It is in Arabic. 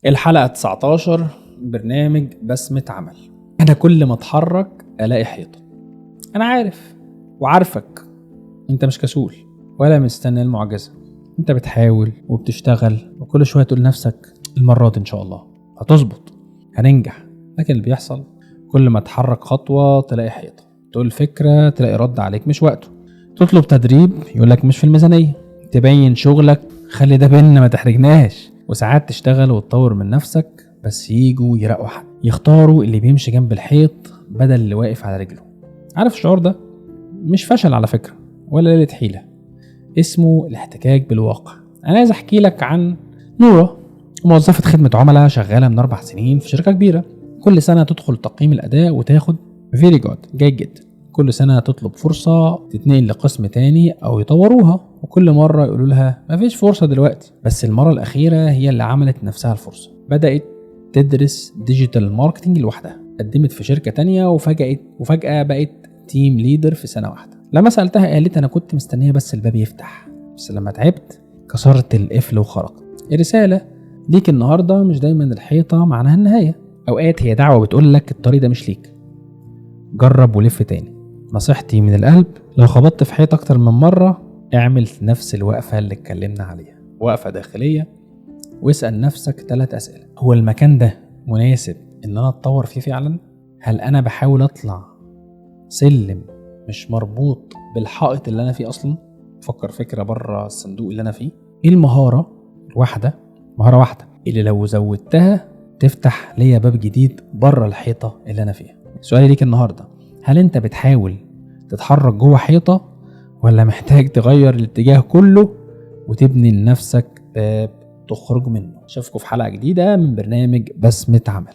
الحلقة 19 برنامج بسمة عمل. أنا كل ما أتحرك ألاقي حيطة. أنا عارف وعارفك، أنت مش كسول ولا مستني المعجزة. أنت بتحاول وبتشتغل وكل شوية تقول لنفسك المرة دي إن شاء الله هتظبط، هننجح. لكن اللي بيحصل كل ما تحرك خطوة تلاقي حيطة، تقول فكرة تلاقي رد عليك مش وقته، تطلب تدريب يقولك مش في الميزانية، تبين شغلك خلي ده بينا ما تحرجناش. وساعات تشتغل وتطور من نفسك بس ييجوا يرقوا حد، يختاروا اللي بيمشي جنب الحيط بدل اللي واقف على رجله. عارف الشعور ده؟ مش فشل على فكرة ولا ليلة حيلة، اسمه الاحتكاك بالواقع. أنا عايز أحكي لك عن نورة، موظفة خدمة عملاء شغالة من 4 سنين في شركة كبيرة. كل سنة تدخل تقييم الأداء وتاخد very good، جيد جدا. كل سنة تطلب فرصة تتنقل لقسم تاني أو يطوروها، وكل مرة يقولوا لها مفيش فرصة دلوقتي. بس المرة الأخيرة هي اللي عملت نفسها الفرصة، بدأت تدرس ديجيتال ماركتينج لوحدها، قدمت في شركة تانية وفجأة بقت تيم ليدر في سنة واحدة. لما سألتها قالت أنا كنت مستنية بس الباب يفتح، بس لما تعبت كسرت القفل وخرجت. الرسالة ليك النهاردة مش دايما الحيطة معناها النهاية، أوقات هي دعوة بتقول لك الطريق ده مش ليك، جرب ولف تاني. نصيحتي من القلب، لو خبطت في حيط أكتر من مرة اعمل نفس الوقفة اللي اتكلمنا عليها، وقفة داخلية، واسأل نفسك 3 أسئلة. هو المكان ده مناسب إن أنا أتطور فيه فعلا؟ هل أنا بحاول أطلع سلم مش مربوط بالحائط اللي أنا فيه أصلا؟ فكر فكرة بره الصندوق اللي أنا فيه. إيه المهارة مهارة واحدة اللي لو زودتها تفتح ليا باب جديد بره الحيطة اللي أنا فيها؟ سؤالي ليك النهاردة، هل أنت بتحاول تتحرك جوه حيطة ولا محتاج تغير الاتجاه كله وتبني لنفسك باب تخرج منه؟ اشوفكم في حلقة جديدة من برنامج بسمة عمل.